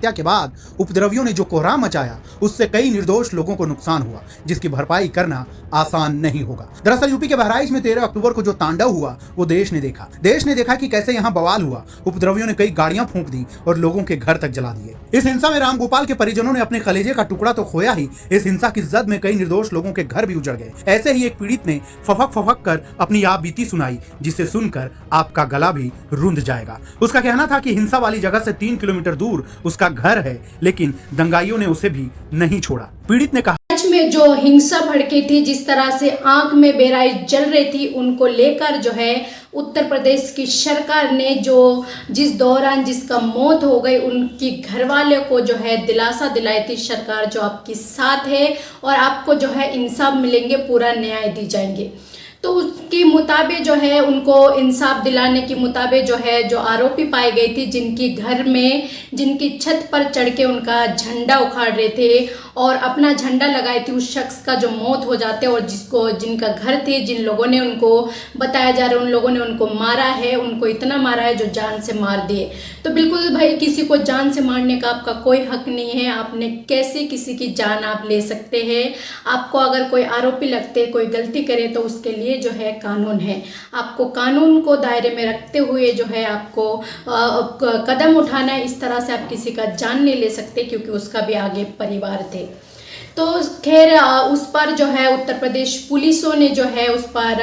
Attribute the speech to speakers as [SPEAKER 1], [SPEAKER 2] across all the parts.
[SPEAKER 1] हत्या के बाद उपद्रवियों ने जो कोहराम मचाया उससे कई निर्दोष लोगों को नुकसान हुआ, जिसकी भरपाई करना आसान नहीं होगा। दरअसल यूपी के बहराइच में 13 अक्टूबर को जो तांडव हुआ वो देश ने देखा कि कैसे यहाँ बवाल हुआ। उपद्रवियों ने कई गाड़ियां फूंक दी और लोगों के घर तक जला दिए। इस हिंसा में रामगोपाल के परिजनों ने अपने कलेजे का टुकड़ा तो खोया ही, इस हिंसा की जद में कई निर्दोष लोगों के घर भी उजड़ गए। ऐसे ही एक पीड़ित ने फफक कर अपनी आप बीती सुनाई, जिसे सुनकर आपका गला भी रुंध जाएगा। उसका कहना था कि हिंसा वाली जगह से 3 किलोमीटर दूर उसका घर है, लेकिन दंगाइयों ने उसे भी नहीं छोड़ा। पीड़ित ने कहा,
[SPEAKER 2] में जो हिंसा भड़की थी, जिस तरह से आंख में बेराई जल रही थी, उनको लेकर जो है उत्तर प्रदेश की सरकार ने जिस दौरान जिसका मौत हो गई, उनकी घरवाले को जो है दिलासा दिलाई थी सरकार जो आपके साथ है और आपको जो है इंसाफ मिलेंगे, पूरा न्याय दी जाएंगे। तो उसके मुताबिक जो है उनको इंसाफ दिलाने के मुताबिक जो है जो आरोपी पाई गई थी, जिनकी घर में जिनकी छत पर चढ़ के उनका झंडा उखाड़ रहे थे और अपना झंडा लगाए थे, उस शख्स का जो मौत हो जाते और जिनका घर थे, जिन लोगों ने उनको बताया जा रहा है उन लोगों ने उनको मारा है, उनको इतना मारा है जो जान से मार दिए। तो बिल्कुल भाई, किसी को जान से मारने का आपका कोई हक नहीं है। आपने कैसे किसी की जान आप ले सकते हैं? आपको अगर कोई आरोपी लगते, कोई गलती करे तो उसके लिए जो है कानून है। आपको कानून को दायरे में रखते हुए जो है आपको कदम उठाना है। इस तरह से आप किसी का जान नहीं ले सकते, क्योंकि उसका भी आगे परिवार थे। तो खैर उस पर जो है उत्तर प्रदेश पुलिसों ने जो है उस पर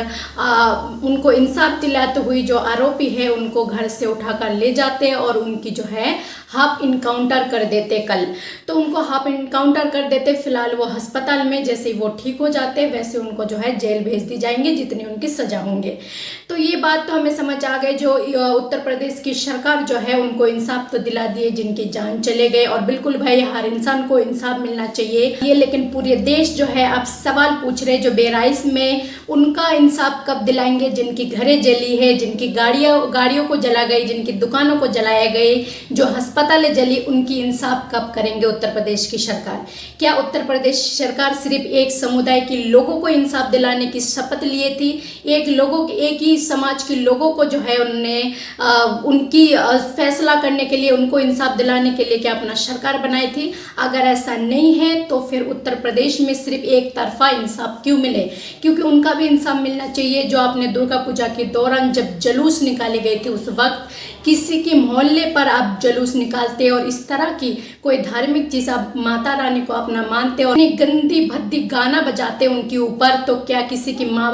[SPEAKER 2] उनको इंसाफ दिलाते हुए जो आरोपी है उनको घर से उठाकर ले जाते और उनकी जो है हाफ इनकाउंटर कर देते। कल तो उनको हाफ इनकाउंटर कर देते। फिलहाल वो अस्पताल में, जैसे वो ठीक हो जाते वैसे उनको जो है जेल भेज दी जाएंगे, जितनी उनकी सजा होंगे। तो ये बात तो हमें समझ आ गई, जो उत्तर प्रदेश की सरकार जो है उनको इंसाफ तो दिला दिए जिनकी जान चले गए। और बिल्कुल भाई, हर इंसान को इंसाफ मिलना चाहिए ये, लेकिन पूरे देश जो है आप सवाल पूछ रहे, जो बहराइच में उनका इंसाफ कब दिलाएंगे, जिनकी घरें जली है, जिनकी गाड़ियों को जला गई, जिनकी दुकानों को जलाया गए, जो अस्पतालें जली, उनकी इंसाफ कब करेंगे उत्तर प्रदेश की सरकार? क्या उत्तर प्रदेश सरकार सिर्फ एक समुदाय के लोगों को इंसाफ दिलाने की शपथ लिए थी? एक ही समाज के लोगों को जो है उन्होंने उनकी फैसला करने के लिए, उनको इंसाफ दिलाने के लिए क्या अपना सरकार बनाई थी? अगर ऐसा नहीं है तो फिर उत्तर प्रदेश में सिर्फ एक तरफा इंसाफ क्यों मिले? क्योंकि उनका भी इंसाफ मिलना चाहिए। जो आपने दुर्गा पूजा के दौरान जब जुलूस निकाले गए थे, उस वक्त किसी के मोहल्ले पर आप जुलूस निकालते और इस तरह की कोई धार्मिक चीज आप माता रानी को अपना मानते और गंदी भद्दी गाना बजाते उनके ऊपर, तो क्या किसी की माँ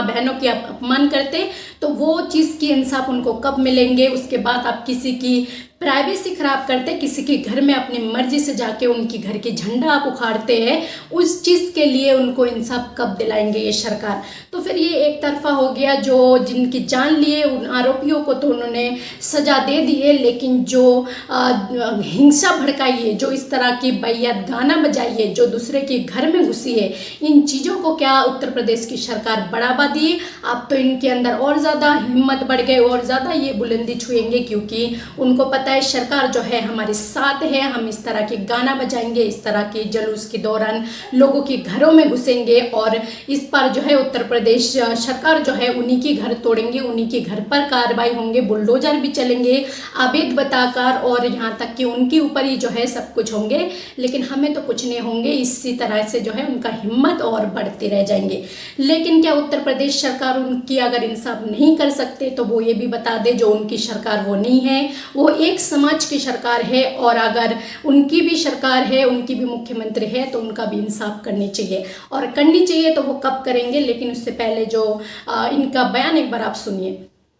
[SPEAKER 2] बहनों की आप अपमान करते? तो वो चीज की इंसाफ उनको कब मिलेंगे? उसके बाद आप किसी की प्राइवेसी खराब करते, किसी के घर में अपनी मर्जी से जाके उनकी घर के झंडा आप उखाड़ते हैं, उस चीज के लिए उनको इंसाफ कब दिलाएंगे ये सरकार? तो फिर ये एक तरफा हो गया। जो जिनकी जान लिए उन आरोपियों को तो उन्होंने सजा दे दी है, लेकिन जो हिंसा भड़काई है, जो इस तरह की बेयाद गाना बजाई है, जो दूसरे के घर में घुसी है, इन चीजों को क्या उत्तर प्रदेश की सरकार बढ़ावा दी? अब तो इनके अंदर और ज्यादा हिम्मत बढ़ गई और ज्यादा ये बुलंदी छुएंगे, क्योंकि उनको पता है सरकार जो है हमारे साथ है। हम इस तरह के गाना बजाएंगे, इस तरह के जुलूस के दौरान लोगों के घरों में घुसेंगे और इस पर जो है उत्तर प्रदेश सरकार जो है उन्हीं के घर तोड़ेंगे, उन्हीं के घर पर कार्रवाई होंगे, बुलडोजर भी चलेंगे अवैध बताकर, और यहाँ तक कि उनके ऊपर ही जो है सब कुछ होंगे, लेकिन हमें तो कुछ नहीं होंगे। इसी तरह से जो है उनका हिम्मत और बढ़ते रह जाएंगे। लेकिन क्या उत्तर प्रदेश सरकार उनकी अगर इंसाफ नहीं कर सकते तो वो ये भी बता दे, जो उनकी सरकार वो नहीं है, वो एक समाज की सरकार है, और अगर उनकी भी सरकार है, उनकी भी मुख्यमंत्री है, तो उनका भी इंसाफ करनी चाहिए। और करनी चाहिए तो वो कब करेंगे? लेकिन उससे पहले जो इनका बयान एक बार आप सुनिए।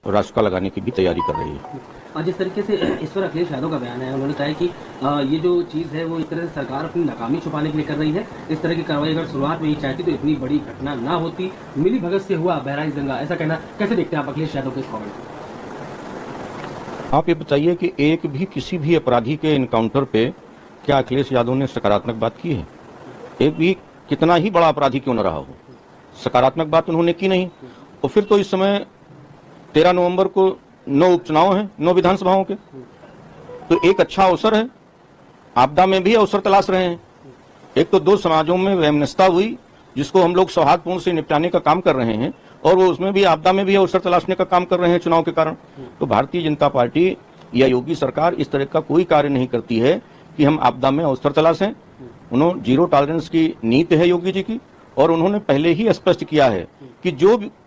[SPEAKER 3] रास्ता लगाने की भी तैयारी कर रही है।
[SPEAKER 4] जिस तरीके से इस पर अखिलेश यादव का बयान है, उन्होंने कहा है कि ये जो चीज़ है वो एक तरह से सरकार अपनी नाकामी छुपाने के लिए कर रही है। इस तरह की कार्रवाई अगर शुरुआत में ही चाहती तो इतनी बड़ी घटना ना होती। मिली भगत से हुआ बहराइच दंगा, ऐसा कहना कैसे देखते हैं आप अखिलेश यादव के इस कमेंट को?
[SPEAKER 3] आप ये बताइए कि एक भी किसी भी अपराधी के इनकाउंटर पे क्या अखिलेश यादव ने सकारात्मक बात की है? एक भी, कितना ही बड़ा अपराधी क्यों न रहा हो, सकारात्मक बात उन्होंने की नहीं। और फिर तो इस समय 13 नवंबर को 9 उपचुनाव हैं, 9 विधानसभाओं के, तो एक अच्छा अवसर है। आपदा में भी अवसर तलाश रहे हैं। एक तो 2 समाजों में वैमनस्यता हुई, जिसको हम लोग सौहार्दपूर्ण से निपटाने का काम कर रहे हैं, और वो उसमें भी आपदा में भी अवसर तलाशने का काम कर रहे हैं चुनाव के कारण। तो भारतीय जनता पार्टी या योगी सरकार इस तरह का कोई कार्य नहीं करती है कि हम आपदा में अवसर तलाशें। उन्होंने जीरो टॉलरेंस की नीति है योगी जी की, और उन्होंने पहले ही स्पष्ट किया है कि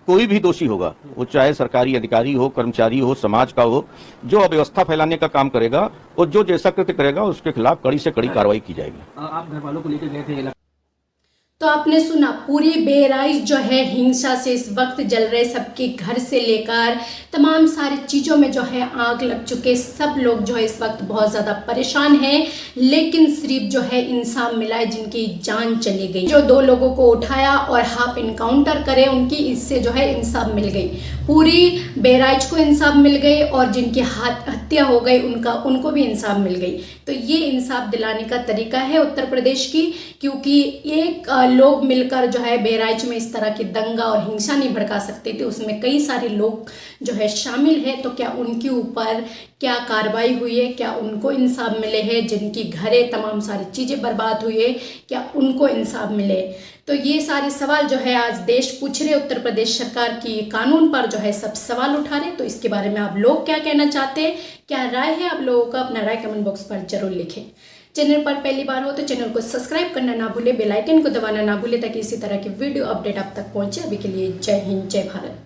[SPEAKER 3] कोई भी दोषी होगा, वो चाहे सरकारी अधिकारी हो, कर्मचारी हो, समाज का हो, जो अव्यवस्था फैलाने का काम करेगा और जो जैसा कृत्य करेगा उसके खिलाफ कड़ी से कड़ी कार्रवाई की जाएगी।
[SPEAKER 4] आप घर वालों को लेकर गए थे,
[SPEAKER 2] तो आपने सुना, पूरी बहराइच जो है हिंसा से इस वक्त जल रहे, सबके घर से लेकर तमाम सारी चीज़ों में जो है आग लग चुके, सब लोग जो है इस वक्त बहुत ज़्यादा परेशान हैं। लेकिन सिर्फ जो है इंसाफ मिला है जिनकी जान चली गई, जो 2 लोगों को उठाया और हाफ इनकाउंटर करे उनकी, इससे जो है इंसाफ मिल गई, पूरी बहराइच को इंसाफ मिल गई, और जिनकी हत्या हो गई उनको भी इंसाफ मिल गई। तो ये इंसाफ दिलाने का तरीका है उत्तर प्रदेश की, क्योंकि एक लोग मिलकर जो है बहराइच में इस तरह की दंगा और हिंसा नहीं भड़का सकते थे, उसमें कई सारे लोग जो है शामिल है। तो क्या उनके ऊपर क्या कार्रवाई हुई है, क्या उनको इंसाफ मिले हैं, जिनकी घरें तमाम सारी चीज़ें बर्बाद हुई है, क्या उनको इंसाफ मिले? तो ये सारे सवाल जो है आज देश पूछ रहे, उत्तर प्रदेश सरकार की कानून पर जो है सब सवाल उठा रहे। तो इसके बारे में आप लोग क्या कहना चाहते हैं, क्या राय है आप लोगों का, अपना राय कमेंट बॉक्स पर जरूर लिखें। चैनल पर पहली बार हो तो चैनल को सब्सक्राइब करना ना भूले, बेल आइकन को दबाना ना भूले, ताकि इसी तरह की वीडियो अपडेट आप तक पहुंचे। अभी के लिए जय हिंद, जय भारत।